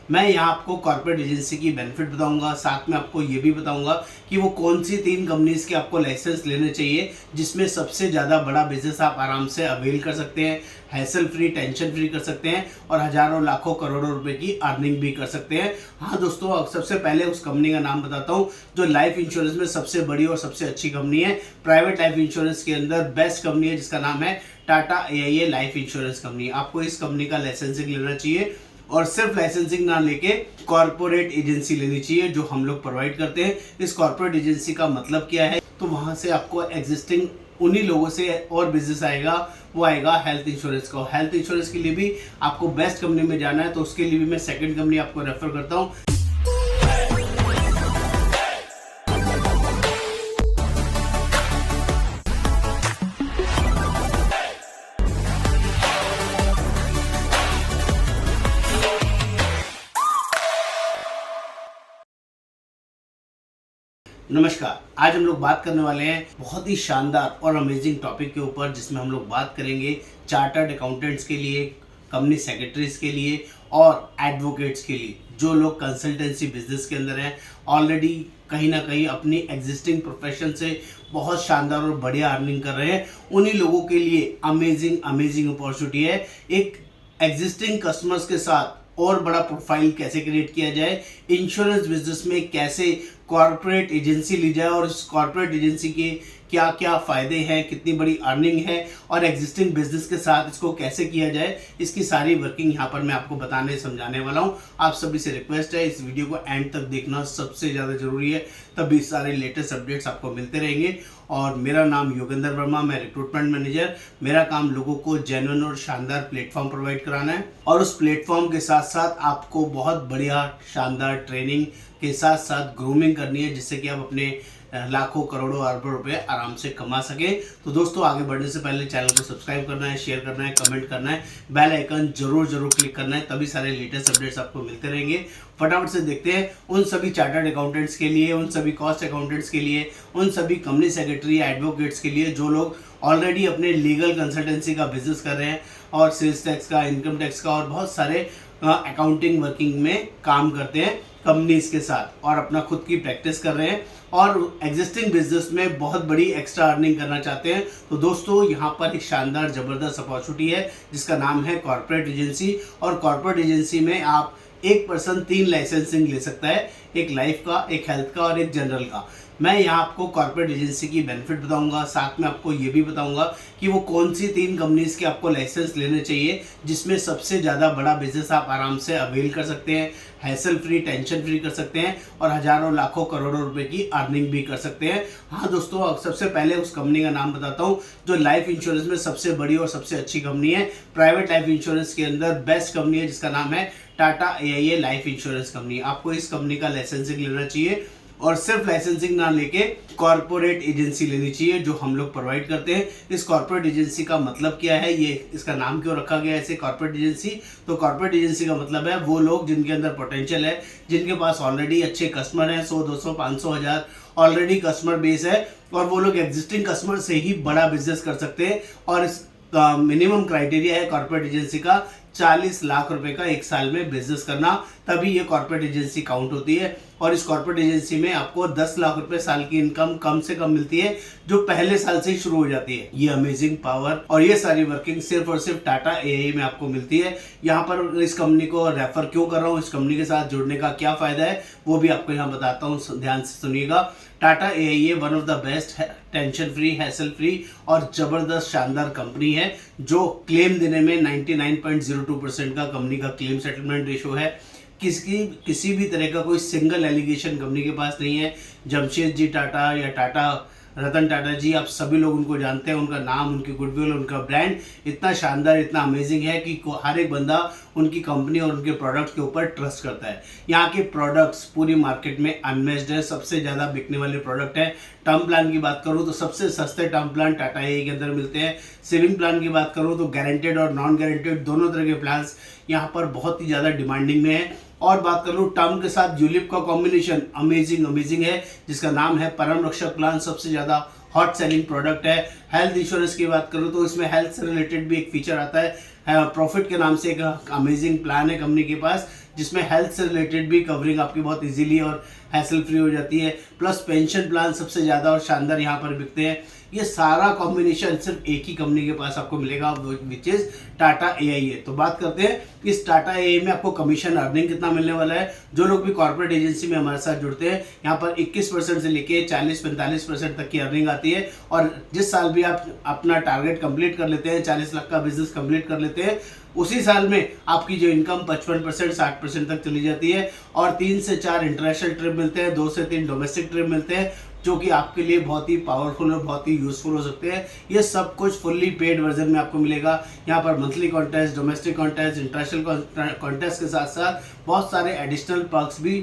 मैं यहाँ आपको कॉर्पोरेट एजेंसी की बेनिफिट बताऊंगा, साथ में आपको ये भी बताऊंगा कि वो कौन सी 3 कंपनीज के आपको लाइसेंस लेने चाहिए जिसमें सबसे ज़्यादा बड़ा बिजनेस आप आराम से अवेल कर सकते हैं, हैसल फ्री, टेंशन फ्री कर सकते हैं और हज़ारों लाखों करोड़ों रुपए की अर्निंग भी कर सकते हैं। हाँ दोस्तों, सबसे पहले उस कंपनी का नाम बताता हूँ जो लाइफ इंश्योरेंस में सबसे बड़ी और सबसे अच्छी कंपनी है, प्राइवेट लाइफ इंश्योरेंस के अंदर बेस्ट कंपनी है, जिसका नाम है Tata AIA life insurance company. आपको इस कंपनी का लाइसेंसिंग लेना चाहिए और सिर्फ लाइसेंसिंग ना लेके कॉर्पोरेट एजेंसी लेनी चाहिए जो हम लोग प्रोवाइड करते हैं। इस कॉर्पोरेट एजेंसी का मतलब क्या है, तो वहां से आपको एग्जिस्टिंग उन्हीं लोगों से और बिजनेस आएगा, वो आएगा हेल्थ इंश्योरेंस का। हेल्थ इंश्योरेंस के लिए भी आपको बेस्ट कंपनी में जाना है, तो उसके लिए भी मैं सेकंड कंपनी आपको रेफर करता हूँ। नमस्कार, आज हम लोग बात करने वाले हैं बहुत ही शानदार और अमेजिंग टॉपिक के ऊपर, जिसमें हम लोग बात करेंगे चार्टर्ड अकाउंटेंट्स के लिए, कंपनी सेक्रेटरीज के लिए और एडवोकेट्स के लिए, जो लोग कंसल्टेंसी बिजनेस के अंदर हैं, ऑलरेडी कहीं ना कहीं अपनी एग्जिस्टिंग प्रोफेशन से बहुत शानदार और बढ़िया अर्निंग कर रहे हैं। उन्हीं लोगों के लिए अमेजिंग अपॉर्चुनिटी है। एक एग्जिस्टिंग कस्टमर्स के साथ और बड़ा प्रोफाइल कैसे क्रिएट किया जाए, इंश्योरेंस बिजनेस में कैसे कॉर्पोरेट एजेंसी ली जाए और इस कॉर्पोरेट एजेंसी के क्या क्या फ़ायदे हैं, कितनी बड़ी अर्निंग है और एग्जिस्टिंग बिजनेस के साथ इसको कैसे किया जाए, इसकी सारी वर्किंग यहाँ पर मैं आपको बताने समझाने वाला हूँ। आप सभी से रिक्वेस्ट है, इस वीडियो को एंड तक देखना सबसे ज़्यादा ज़रूरी है, तभी सारे लेटेस्ट अपडेट्स आपको मिलते रहेंगे। और मेरा नाम योगेंद्र वर्मा, मैं रिक्रूटमेंट मैनेजर। मेरा काम लोगों को जेन्युइन और शानदार प्लेटफॉर्म प्रोवाइड कराना है और उस प्लेटफॉर्म के साथ साथ आपको बहुत बढ़िया शानदार ट्रेनिंग के साथ साथ ग्रूमिंग करनी है, जिससे कि आप अपने लाखों करोड़ों अरबों रुपए आराम से कमा सके। तो दोस्तों, आगे बढ़ने से पहले चैनल को सब्सक्राइब करना है, शेयर करना है, कमेंट करना है, बेल आइकन जरूर क्लिक करना है, तभी सारे लेटेस्ट अपडेट्स आपको मिलते रहेंगे। फटाफट से देखते हैं उन सभी चार्टर्ड अकाउंटेंट्स के लिए, उन सभी कॉस्ट अकाउंटेंट्स के लिए, उन सभी कंपनी सेक्रेटरी, एडवोकेट्स के लिए जो लोग ऑलरेडी अपने लीगल कंसल्टेंसी का बिजनेस कर रहे हैं और सेल्स टैक्स का, इनकम टैक्स का और बहुत सारे अकाउंटिंग वर्किंग में काम करते हैं कंपनीज के साथ और अपना खुद की प्रैक्टिस कर रहे हैं और एग्जिस्टिंग बिजनेस में बहुत बड़ी एक्स्ट्रा अर्निंग करना चाहते हैं। तो दोस्तों, यहाँ पर एक शानदार जबरदस्त अपॉर्चुनिटी है जिसका नाम है कॉर्पोरेट एजेंसी। और कॉर्पोरेट एजेंसी में आप एक पर्सन 3 लाइसेंसिंग ले सकता है, एक लाइफ का, एक हेल्थ का और एक जनरल का। मैं यहाँ आपको कॉर्पोरेट एजेंसी की बेनिफिट बताऊंगा, साथ में आपको ये भी बताऊंगा कि वो कौन सी 3 कंपनीज के आपको लाइसेंस लेने चाहिए जिसमें सबसे ज़्यादा बड़ा बिजनेस आप आराम से अवेल कर सकते हैं, हैसल फ्री, टेंशन फ्री कर सकते हैं और हज़ारों लाखों करोड़ों रुपए की अर्निंग भी कर सकते हैं। हाँ दोस्तों, सबसे पहले उस कंपनी का नाम बताता हूँ जो लाइफ इंश्योरेंस में सबसे बड़ी और सबसे अच्छी कंपनी है, प्राइवेट लाइफ इंश्योरेंस के अंदर बेस्ट कंपनी है, जिसका नाम है Tata AIA life insurance company. आपको इस कंपनी का लाइसेंसिंग लेना चाहिए और सिर्फ लाइसेंसिंग ना लेके कॉर्पोरेट एजेंसी लेनी चाहिए जो हम लोग प्रोवाइड करते हैं। इस कॉर्पोरेट एजेंसी का मतलब क्या है, ये इसका नाम क्यों रखा गया है ऐसे कॉर्पोरेट एजेंसी, तो कॉर्पोरेट एजेंसी का मतलब है वो लोग जिनके अंदर पोटेंशियल है, जिनके पास ऑलरेडी अच्छे कस्टमर हैं, 100, 200, 500, 1000 ऑलरेडी कस्टमर बेस है और वो लोग एग्जिस्टिंग कस्टमर से ही बड़ा बिजनेस कर सकते हैं। और इस मिनिमम क्राइटेरिया है कॉर्पोरेट एजेंसी का 40 लाख रुपए का एक साल में बिजनेस करना, तभी ये कॉर्पोरेट एजेंसी काउंट होती है। और इस कॉर्पोरेट एजेंसी में आपको 10 लाख रुपए साल की इनकम कम से कम मिलती है, जो पहले साल से ही शुरू हो जाती है। ये अमेजिंग पावर और ये सारी वर्किंग सिर्फ और सिर्फ टाटा AIA में आपको मिलती है। यहाँ पर इस कंपनी को रेफर क्यों कर रहा हूँ, इस कंपनी के साथ जुड़ने का क्या फायदा है, वो भी आपको यहाँ बताता हूँ, ध्यान से सुनिएगा। Tata AIA one of the best tension free, hassle free और जबरदस्त शानदार कंपनी है जो क्लेम देने में 99.02% का कंपनी का क्लेम सेटलमेंट रेशो है। किसी भी तरह का कोई सिंगल एलिगेशन कंपनी के पास नहीं है। जमशेद जी टाटा या टाटा रतन टाटा जी, आप सभी लोग उनको जानते हैं, उनका नाम, उनकी गुडविल, उनका ब्रांड इतना शानदार, इतना अमेजिंग है कि हर एक बंदा उनकी कंपनी और उनके प्रोडक्ट के ऊपर ट्रस्ट करता है। यहाँ के प्रोडक्ट्स पूरी मार्केट में अनमेच्ड है, सबसे ज़्यादा बिकने वाले प्रोडक्ट हैं। टर्म प्लान की बात करूँ तो सबसे सस्ते टर्म प्लान टाटा AIA के अंदर मिलते हैं। सेविंग प्लान की बात करूँ तो गारंटेड और नॉन गारंटेड दोनों तरह के प्लान्स यहाँ पर बहुत ही ज़्यादा डिमांडिंग में है। और बात कर लूँ टर्म के साथ यूलिप का कॉम्बिनेशन अमेजिंग है, जिसका नाम है परम रक्षक प्लान, सबसे ज़्यादा हॉट सेलिंग प्रोडक्ट है। हेल्थ इंश्योरेंस की बात करूँ तो इसमें हेल्थ से रिलेटेड भी एक फीचर आता है। प्रॉफिट के नाम से एक अमेजिंग प्लान है कंपनी के पास, जिसमें हेल्थ से रिलेटेड भी कवरिंग आपकी बहुत इजीली और हैसल फ्री हो जाती है। प्लस पेंशन प्लान सबसे ज़्यादा और शानदार यहाँ पर बिकते हैं। ये सारा कॉम्बिनेशन सिर्फ एक ही कंपनी के पास आपको मिलेगा, विच इज टाटा AIA। तो बात करते हैं कि इस टाटा AIA में आपको कमीशन अर्निंग कितना मिलने वाला है। जो लोग भी कॉर्पोरेट एजेंसी में हमारे साथ जुड़ते हैं, यहाँ पर 21% से लेके 40-45% तक की अर्निंग आती है। और जिस साल भी आप अपना टारगेट कंप्लीट कर लेते हैं, 40 लाख का बिजनेस कंप्लीट कर लेते हैं, उसी साल में आपकी जो इनकम 55% 60% तक चली जाती है। और 3 से 4 इंटरनेशनल ट्रिप मिलते हैं, 2 से 3 डोमेस्टिक ट्रिप मिलते हैं, जो कि आपके लिए बहुत ही पावरफुल और बहुत ही यूजफुल हो सकते हैं। ये सब कुछ फुल्ली पेड वर्जन में आपको मिलेगा। यहाँ पर monthly contest, domestic contest, international contest के साथ साथ बहुत सारे एडिशनल पर्क्स भी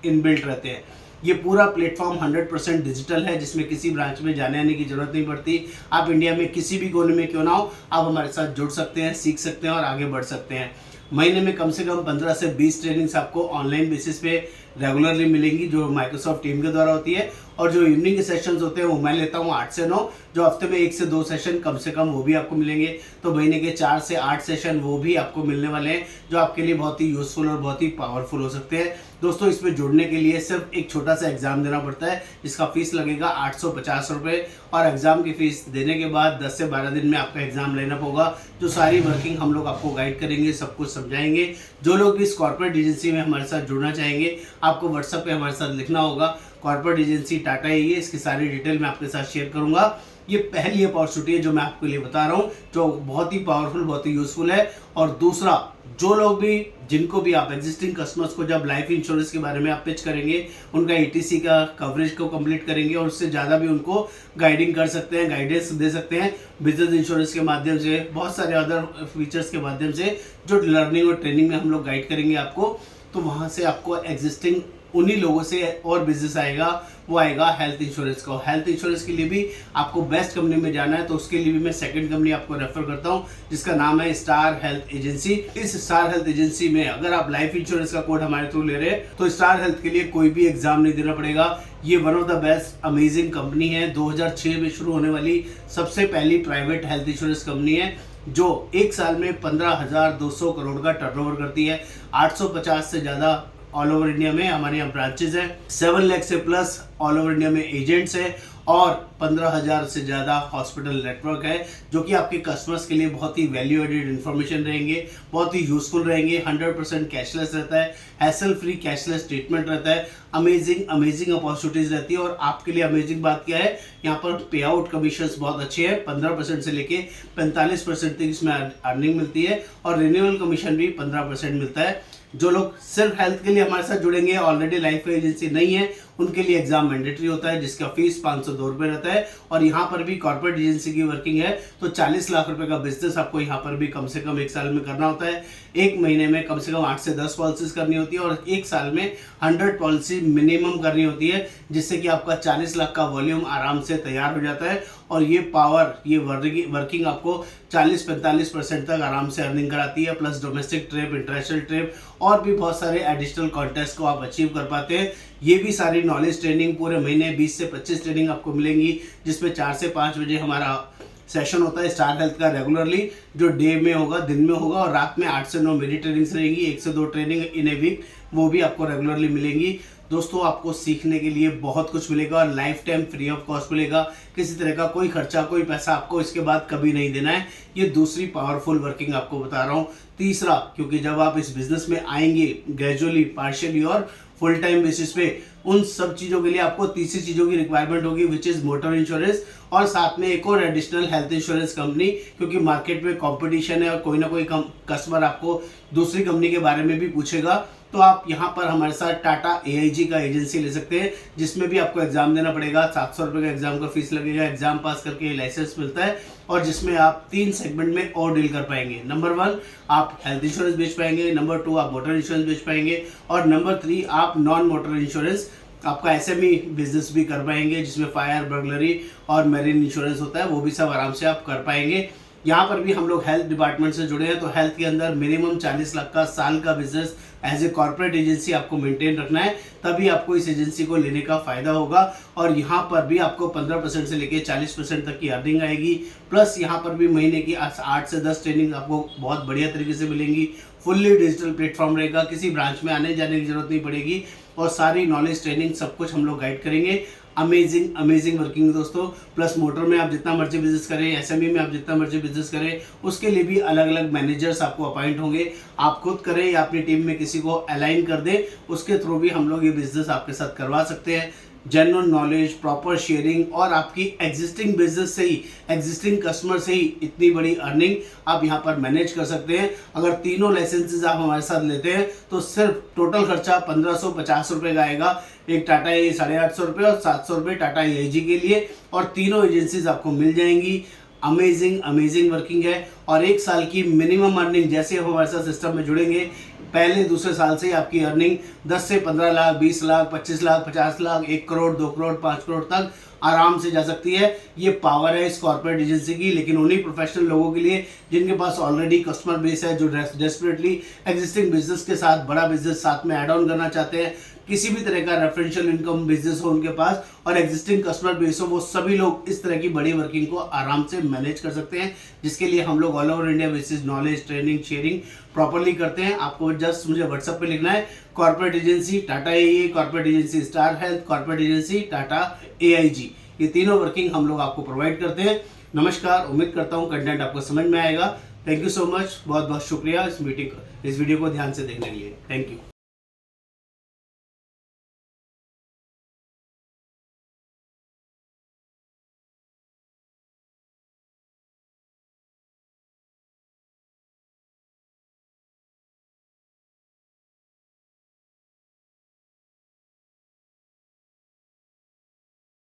इनबिल्ट रहते हैं। ये पूरा प्लेटफॉर्म 100% डिजिटल है, जिसमें किसी ब्रांच में जाने आने की जरूरत नहीं पड़ती। आप इंडिया में किसी भी कोने में क्यों ना हो, आप हमारे साथ जुड़ सकते हैं, सीख सकते हैं और आगे बढ़ सकते हैं। महीने में कम से कम 15 से 20 ट्रेनिंग्स आपको ऑनलाइन बेसिस पे रेगुलरली मिलेंगी, जो माइक्रोसॉफ्ट टीम के द्वारा होती है। और जो इवनिंग के सेशंस होते हैं वो मैं लेता हूँ 8 से 9, जो हफ्ते में 1 से 2 सेशन कम से कम वो भी आपको मिलेंगे। तो महीने के 4 से 8 सेशन वो भी आपको मिलने वाले हैं, जो आपके लिए बहुत ही यूजफुल और बहुत ही पावरफुल हो सकते हैं। दोस्तों, इसमें जुड़ने के लिए सिर्फ एक छोटा सा एग्जाम देना पड़ता है, जिसका फीस लगेगा 850 रुपये। और एग्जाम की फीस देने के बाद 10 से 12 दिन में आपका एग्जाम लेना होगा। जो सारी वर्किंग हम लोग आपको गाइड करेंगे, सब कुछ समझाएंगे। जो लोग भी इस कॉर्पोरेट एजेंसी में हमारे साथ जुड़ना चाहेंगे, आपको व्हाट्सएप पे हमारे साथ लिखना होगा कॉर्पोरेट एजेंसी टाटा AIA। इसकी सारी डिटेल मैं आपके साथ शेयर करूंगा। ये पहली अपॉर्चुनिटी है जो मैं आपके लिए बता रहा हूँ, जो बहुत ही पावरफुल, बहुत ही यूजफुल है। और दूसरा, जो लोग भी, जिनको भी आप एग्जिस्टिंग कस्टमर्स को जब लाइफ इंश्योरेंस के बारे में आप पिच करेंगे, उनका ETC का कवरेज को कंप्लीट करेंगे और उससे ज़्यादा भी उनको गाइडिंग कर सकते हैं, गाइडेंस दे सकते हैं बिजनेस इंश्योरेंस के माध्यम से, बहुत सारे अदर फीचर्स के माध्यम से, जो लर्निंग और ट्रेनिंग में हम लोग गाइड करेंगे आपको। तो वहाँ से आपको एग्जिस्टिंग उन्हीं लोगों से और बिजनेस आएगा, वो आएगा हेल्थ इंश्योरेंस का। हेल्थ इंश्योरेंस के लिए भी आपको बेस्ट कंपनी में जाना है, तो उसके लिए भी मैं सेकंड कंपनी आपको रेफर करता हूं, जिसका नाम है स्टार हेल्थ एजेंसी। इस स्टार हेल्थ एजेंसी में अगर आप लाइफ इंश्योरेंस का कोड हमारे थ्रू ले रहे हैं, तो स्टार हेल्थ के लिए कोई भी एग्जाम नहीं देना पड़ेगा। ये one of the best amazing company है। 2006 में शुरू होने वाली सबसे पहली प्राइवेट हेल्थ इंश्योरेंस कंपनी है, जो एक साल में 15,200 करोड़ का टर्नओवर करती है। 850 से ज़्यादा ऑल ओवर इंडिया में हमारे यहाँ ब्रांचेज हैं, 7 लाख से प्लस ऑल ओवर इंडिया में एजेंट्स हैं, और 15,000 से ज़्यादा हॉस्पिटल नेटवर्क है, जो कि आपके कस्टमर्स के लिए बहुत ही वैल्यू एडेड इन्फॉर्मेशन रहेंगे, बहुत ही यूजफुल रहेंगे। 100% कैशलेस रहता है, हैसल फ्री कैशलेस ट्रीटमेंट रहता है, अमेजिंग अपॉर्चुनिटीज रहती है। और आपके लिए अमेजिंग बात क्या है, यहाँ पर पे आउट कमीशंस बहुत अच्छे हैं, 15% से लेके 45% तक इसमें अर्निंग मिलती है, और रिन्यूअल कमीशन भी 15% मिलता है। जो लोग सिर्फ हेल्थ के लिए हमारे साथ जुड़ेंगे, ऑलरेडी लाइफ एजेंसी नहीं है, उनके लिए एग्जाम मैंडेटरी होता है, जिसका फीस 502 रुपये रहता है। और यहाँ पर भी कॉर्पोरेट एजेंसी की वर्किंग है, तो 40 लाख रुपए का बिजनेस आपको यहाँ पर भी कम से कम एक साल में करना होता है। एक महीने में कम से कम 8 से 10 पॉलिसीज करनी होती है, और एक साल में 100 पॉलिसी मिनिमम करनी होती है, जिससे कि आपका 40 लाख का वॉल्यूम आराम से तैयार हो जाता है। और ये पावर, ये वर्किंग आपको 40-45% तक आराम से अर्निंग कराती है, plus domestic trip, international trip और भी बहुत सारे एडिशनल कॉन्टेस्ट को आप अचीव कर पाते हैं। ये भी सारी नॉलेज ट्रेनिंग पूरे महीने 20 से 25 ट्रेनिंग आपको मिलेंगी, जिसमें 4 से 5 बजे हमारा सेशन होता है स्टार हेल्थ का रेगुलरली, जो डे में होगा, दिन में होगा, और रात में 8 से 9 मेरी ट्रेनिंग्स रहेंगी, 1 से 2 ट्रेनिंग इन ए वीक, वो भी आपको रेगुलरली मिलेंगी। दोस्तों, आपको सीखने के लिए बहुत कुछ मिलेगा, और life time free of cost मिलेगा। किसी तरह का कोई खर्चा, कोई पैसा आपको इसके बाद कभी नहीं देना है। ये दूसरी पावरफुल वर्किंग आपको बता रहा हूँ। तीसरा, क्योंकि जब आप इस बिजनेस में आएंगे ग्रेजुअली, पार्शियली और फुल टाइम बेसिस पे, उन सब चीज़ों के लिए आपको तीसरी चीज़ों की रिक्वायरमेंट होगी, विच इज़ मोटर इंश्योरेंस, और साथ में एक और एडिशनल हेल्थ इंश्योरेंस कंपनी, क्योंकि मार्केट में कंपटीशन है और कोई ना कोई कस्टमर आपको दूसरी कंपनी के बारे में भी पूछेगा। तो आप यहाँ पर हमारे साथ टाटा AIG का एजेंसी ले सकते हैं, जिसमें भी आपको एग्जाम देना पड़ेगा। 700 रुपये का एग्जाम का फीस लगेगा, एग्जाम पास करके लाइसेंस मिलता है, और जिसमें आप 3 सेगमेंट में और डील कर पाएंगे। नंबर 1, आप हेल्थ इंश्योरेंस बेच पाएंगे, नंबर 2, आप मोटर इंश्योरेंस बेच पाएंगे, और नंबर 3, आप नॉन मोटर इंश्योरेंस, आपका SME बिजनेस भी कर पाएंगे, जिसमें फायर, बर्गलरी और मैरीन इंश्योरेंस होता है, वो भी सब आराम से आप कर पाएंगे। यहाँ पर भी हम लोग हेल्थ डिपार्टमेंट से जुड़े हैं, तो हेल्थ के अंदर मिनिमम 40 लाख का साल का business as a corporate agency आपको मेंटेन रखना है, तभी आपको इस एजेंसी को लेने का फायदा होगा। और यहाँ पर भी आपको 15% से लेकर 40% तक की अर्निंग आएगी। प्लस यहाँ पर भी महीने की 8 से 10 ट्रेनिंग आपको बहुत बढ़िया तरीके से मिलेंगी। फुल्ली डिजिटल प्लेटफॉर्म रहेगा, किसी ब्रांच में आने जाने की जरूरत नहीं पड़ेगी, और सारी नॉलेज ट्रेनिंग सब कुछ हम लोग गाइड करेंगे। अमेजिंग वर्किंग दोस्तों। प्लस मोटर में आप जितना मर्जी बिजनेस करें, एसएमई में आप जितना मर्जी बिजनेस करें, उसके लिए भी अलग अलग मैनेजर्स आपको अपॉइंट होंगे। आप खुद करें या अपनी टीम में किसी को अलाइन कर दें, उसके थ्रू भी हम लोग ये बिजनेस आपके साथ करवा सकते हैं। जेन्युइन नॉलेज, प्रॉपर शेयरिंग, और आपकी एग्जिस्टिंग बिजनेस से ही, एग्जिस्टिंग कस्टमर से ही इतनी बड़ी अर्निंग आप यहाँ पर मैनेज कर सकते हैं। अगर तीनों लाइसेंसेज आप हमारे साथ लेते हैं तो सिर्फ टोटल खर्चा 1550 रुपये का आएगा। एक टाटा ए 850 रुपये और 700 रुपये टाटा एजी के लिए, और तीनों एजेंसीज आपको मिल जाएंगी। अमेजिंग वर्किंग है, और 1 साल की मिनिमम अर्निंग जैसे हम हमारे साथ सिस्टम में जुड़ेंगे, पहले दूसरे साल से आपकी अर्निंग 10 से 15 लाख, 20 लाख, 25 लाख, 50 लाख, 1 करोड़, 2 करोड़, 5 करोड़ तक आराम से जा सकती है। ये पावर है इस कॉर्पोरेट एजेंसी की, लेकिन उन्हीं प्रोफेशनल लोगों के लिए जिनके पास ऑलरेडी कस्टमर बेस है, जो डेस्परेटली एग्जिस्टिंग बिजनेस के साथ बड़ा बिजनेस साथ में ऐड ऑन करना चाहते हैं, किसी भी तरह का रेफरेंशियल इनकम बिजनेस हो उनके पास और एग्जिस्टिंग कस्टमर बेस हो, वो सभी लोग इस तरह की बड़ी वर्किंग को आराम से मैनेज कर सकते हैं, जिसके लिए हम लोग all over India basis knowledge, training, sharing properly करते हैं। आपको जस्ट मुझे व्हाट्सएप पे लिखना है corporate agency Tata AA, corporate agency Star Health, corporate agency Tata AIG, ये तीनों वर्किंग हम लोग आपको प्रोवाइड करते हैं। नमस्कार, उम्मीद करता हूँ कंटेंट आपको समझ में आएगा। थैंक यू सो मच, बहुत बहुत शुक्रिया इस वीडियो को ध्यान से देखने के लिए। Thank you.